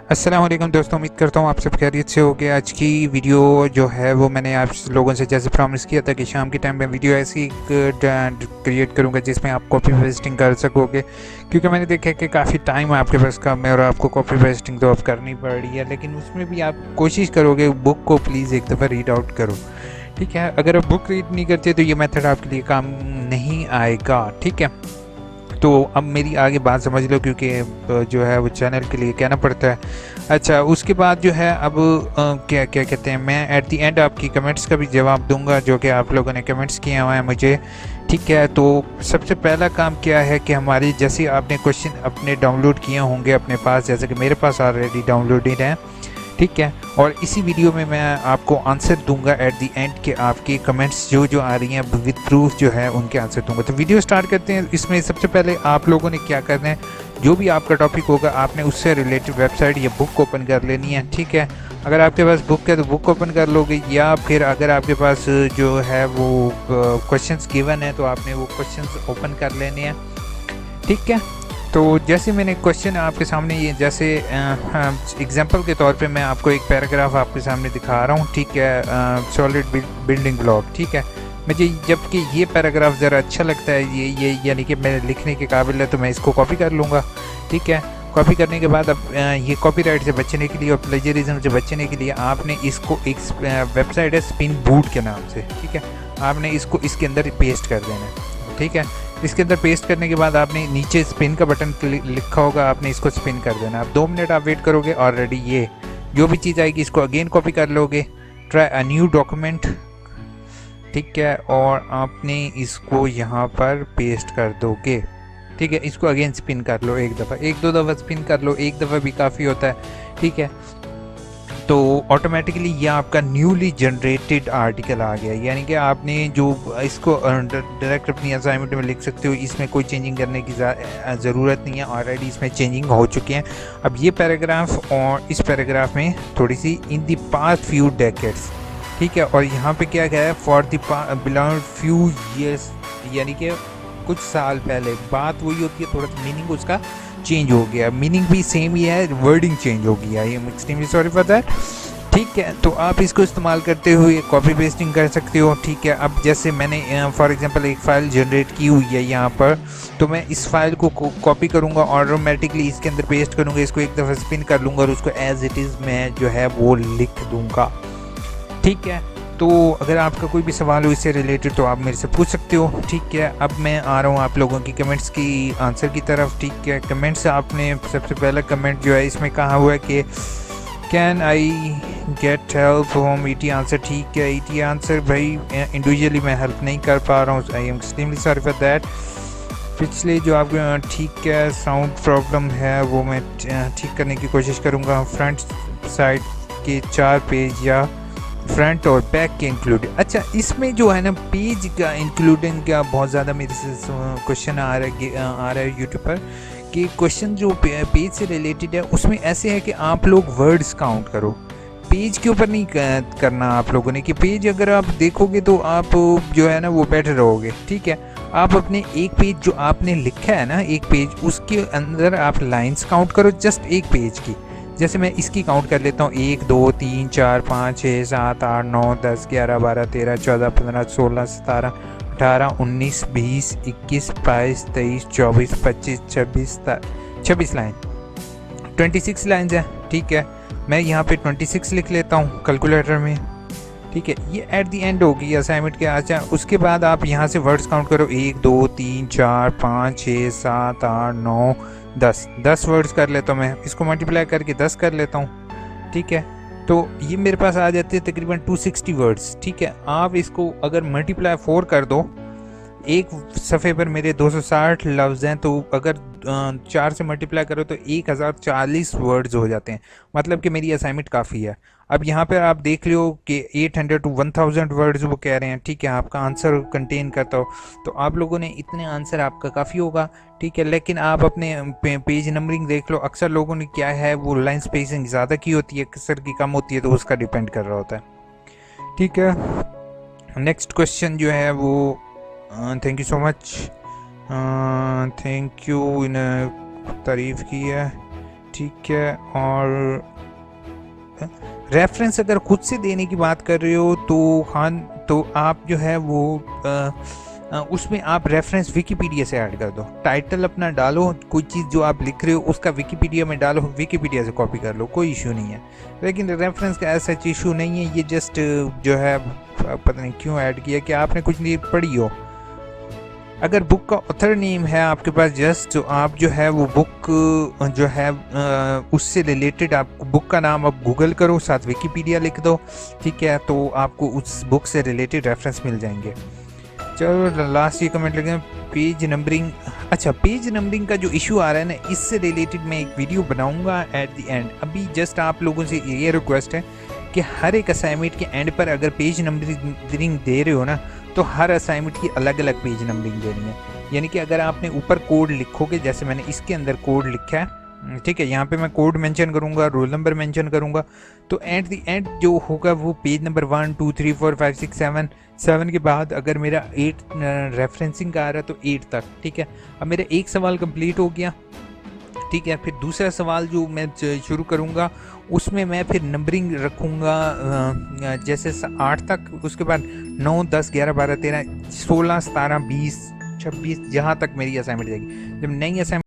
अस्सलाम वालेकुम दोस्तों, उम्मीद करता हूँ आप सब खैरियत से होगे। आज की वीडियो जो है वो मैंने आप लोगों से जैसे प्रॉमिस किया था कि शाम के टाइम में वीडियो ऐसी क्रिएट करूँगा जिसमें आप कॉपी पेस्टिंग कर सकोगे, क्योंकि मैंने देखा कि काफ़ी टाइम आपके पास कम है और आपको कॉपी पेस्टिंग तो अब करनी पड़ रही है, लेकिन उसमें भी आप कोशिश करोगे बुक को प्लीज़ एक दफ़ा रीड आउट करो। ठीक है, अगर आप बुक रीड नहीं करते तो ये मेथड आपके लिए काम नहीं आएगा। ठीक है, तो अब मेरी आगे बात समझ लो, क्योंकि जो है वो चैनल के लिए कहना पड़ता है। अच्छा, उसके बाद जो है अब क्या क्या कहते हैं, मैं एट द एंड आपकी कमेंट्स का भी जवाब दूंगा जो कि आप लोगों ने कमेंट्स किए हुए हैं मुझे। ठीक है, तो सबसे पहला काम क्या है कि हमारी जैसे आपने क्वेश्चन अपने डाउनलोड किए होंगे अपने पास, जैसे कि मेरे पास ऑलरेडी डाउनलोडेड हैं। ठीक है, और इसी वीडियो में मैं आपको आंसर दूंगा एट द एंड के आपकी कमेंट्स जो आ रही हैं विद प्रूफ जो है उनके आंसर दूंगा। तो वीडियो स्टार्ट करते हैं। इसमें सबसे पहले आप लोगों ने क्या करना है, जो भी आपका टॉपिक होगा आपने उससे रिलेटेड वेबसाइट या बुक ओपन कर लेनी है। ठीक है, अगर आपके पास बुक है तो बुक ओपन कर लोगे, या फिर अगर आपके पास जो है वो क्वेश्चंस गिवन है तो आपने वो क्वेश्चंस ओपन कर लेने हैं। ठीक है, तो जैसे मैंने क्वेश्चन आपके सामने ये जैसे एग्जांपल के तौर पे मैं आपको एक पैराग्राफ आपके सामने दिखा रहा हूँ। ठीक है, सॉलिड बिल्डिंग ब्लॉक। ठीक है, मुझे जबकि ये पैराग्राफ ज़रा अच्छा लगता है, ये यानी कि मैं लिखने के काबिल है, तो मैं इसको कॉपी कर लूँगा। ठीक है, कॉपी करने के बाद अब ये कॉपीराइट से बचने के लिए और प्लेजरिज्म से बचने के लिए आपने इसको एक वेबसाइट है स्पिन बूट के नाम से। ठीक है, आपने इसको इसके अंदर पेस्ट कर देना है। ठीक है, इसके अंदर पेस्ट करने के बाद आपने नीचे स्पिन का बटन लिखा होगा, आपने इसको स्पिन कर देना। आप 2 मिनट आप वेट करोगे, ऑलरेडी ये जो भी चीज़ आएगी इसको अगेन कॉपी कर लोगे, ट्राई अ न्यू डॉक्यूमेंट। ठीक है, और आपने इसको यहाँ पर पेस्ट कर दोगे। ठीक है, इसको अगेन स्पिन कर लो, एक दफ़ा, 1-2 दफ़ा स्पिन कर लो, एक दफ़ा भी काफ़ी होता है। ठीक है, तो ऑटोमेटिकली ये आपका न्यूली जनरेटेड आर्टिकल आ गया, यानी कि आपने जो इसको डायरेक्ट अपनी असाइनमेंट में लिख सकते हो, इसमें कोई चेंजिंग करने की ज़रूरत नहीं है, ऑलरेडी इसमें चेंजिंग हो चुके हैं। अब ये पैराग्राफ और इस पैराग्राफ में थोड़ी सी in the past few decades. ठीक है, और यहाँ पे क्या गया है, for the belong few years, यानी कि कुछ साल पहले। बात वही होती है, थोड़ा सा मीनिंग उसका चेंज हो गया, मीनिंग भी सेम ही है, वर्डिंग चेंज हो गया। I am extremely sorry for that. ठीक है, तो आप इसको इस्तेमाल करते हुए कॉपी पेस्टिंग कर सकते हो। ठीक है, अब जैसे मैंने फॉर एग्जांपल एक फ़ाइल जनरेट की हुई है यहाँ पर, तो मैं इस फाइल को कॉपी करूँगा, ऑटोमेटिकली इसके अंदर पेस्ट करूँगा, इसको एक दफ़ा स्पिन कर लूँगा और उसको एज इट इज़ मैं जो है वो लिख दूँगा। ठीक है, तो अगर आपका कोई भी सवाल हो इससे रिलेटेड तो आप मेरे से पूछ सकते हो। ठीक है, अब मैं आ रहा हूँ आप लोगों की कमेंट्स की आंसर की तरफ। ठीक है, कमेंट्स आपने सबसे पहला कमेंट जो है इसमें कहा हुआ है कि can I get help from ET answer. ठीक है, ईटी आंसर भाई इंडिविजुअली मैं हेल्प नहीं कर पा रहा हूँ, I am extremely sorry for that. पिछले जो आप ठीक है साउंड प्रॉब्लम है वो मैं ठीक करने की कोशिश करूँगा। फ्रंट साइड के 4 पेज या फ्रंट और बैक के इंक्लूड। अच्छा, इसमें जो है ना पेज का इंक्लूडिंग का बहुत ज़्यादा मेरे से क्वेश्चन आ रहा है यूट्यूब पर, कि क्वेश्चन जो पेज से रिलेटेड है उसमें ऐसे है कि आप लोग वर्ड्स काउंट करो, पेज के ऊपर नहीं करना आप लोगों ने, कि पेज अगर आप देखोगे तो आप जो है ना वो बैठे रहोगे। ठीक है, आप अपने एक पेज जो आपने लिखा है ना, एक पेज, उसके अंदर आप लाइंस काउंट करो, जस्ट एक पेज की। जैसे मैं इसकी काउंट कर लेता हूँ, 1 2 3 4 5 6 7 8 9 10 11 12 13 14 15 16 17 18 19 20 21 22 23 24 25 26 लाइन, 26 लाइन्स है। ठीक है, मैं यहाँ पे 26 लिख लेता हूँ कैलकुलेटर में। ठीक है, ये एट द एंड होगी असाइनमेंट के। अच्छा, उसके बाद आप यहाँ से वर्ड्स काउंट करो, 1 2 3 4 5 6 7 8 9 10 वर्ड्स कर लेता हूँ मैं, इसको मल्टीप्लाई करके 10 कर लेता हूँ। ठीक है, तो ये मेरे पास आ जाते हैं तकरीबन 260 वर्ड्स। ठीक है, आप इसको अगर मल्टीप्लाई 4 कर दो, एक सफ़े पर मेरे 260 लफ्ज़ हैं, तो अगर 4 से मल्टीप्लाई करो तो 1040 वर्ड्स हो जाते हैं, मतलब कि मेरी असाइनमेंट काफ़ी है। अब यहाँ पर आप देख लो कि 800 to 1000 वर्ड्स वो कह रहे हैं। ठीक है, आपका आंसर कंटेन करता हो तो आप लोगों ने इतने आंसर आपका काफ़ी होगा। ठीक है, लेकिन आप अपने पेज नंबरिंग देख लो, अक्सर लोगों ने क्या है वो लाइन स्पेसिंग ज़्यादा की होती है, अक्सर की कम होती है, तो उसका डिपेंड कर रहा होता है। ठीक है, नेक्स्ट क्वेश्चन जो है वो thank you so much, thank you, इन तारीफ़ की है। ठीक है। और रेफरेंस अगर खुद से देने की बात कर रहे हो तो हाँ, तो आप जो है वो उसमें आप रेफरेंस विकिपीडिया से ऐड कर दो। टाइटल अपना डालो, कोई चीज़ जो आप लिख रहे हो उसका विकिपीडिया में डालो, विकिपीडिया से कॉपी कर लो, कोई इशू नहीं है। लेकिन रेफरेंस का ऐसा इशू नहीं है, ये जस्ट जो है पता नहीं क्यों ऐड किया कि आपने कुछ नहीं पढ़ी हो। अगर बुक का ऑथर नेम है आपके पास जस्ट, तो आप जो है वो बुक जो है उससे रिलेटेड आप बुक का नाम आप गूगल करो, साथ विकिपीडिया लिख दो, ठीक है, तो आपको उस बुक से रिलेटेड रेफरेंस मिल जाएंगे। चलो लास्ट ये कमेंट लगे, पेज नंबरिंग। अच्छा, पेज नंबरिंग का जो इशू आ रहा है ना, इससे रिलेटेड मैं एक वीडियो बनाऊंगा एट द एंड। अभी जस्ट आप लोगों से ये रिक्वेस्ट है कि हर एक असाइनमेंट के एंड पर अगर पेज नंबरिंग दे रहे हो ना, तो हर असाइनमेंट की अलग अलग पेज नंबरिंग देनी है। यानी कि अगर आपने ऊपर कोड लिखोगे, जैसे मैंने इसके अंदर कोड लिखा है, ठीक है, यहाँ पे मैं कोड मेंशन करूँगा, रोल नंबर मेंशन करूँगा, तो एट द एंड जो होगा वो पेज नंबर 1 2 3 4 5 6 7 के बाद अगर मेरा 8 रेफरेंसिंग का आ रहा है तो 8 तक, ठीक है। अब मेरा एक सवाल कंप्लीट हो गया, ठीक है। फिर दूसरा सवाल जो मैं शुरू करूँगा उसमें मैं फिर नंबरिंग रखूँगा जैसे 8 तक, उसके बाद 9 10 11 12 13 16 17 20 26 जहाँ तक मेरी असाइनमेंट जाएगी। जब नई असाइनमेंट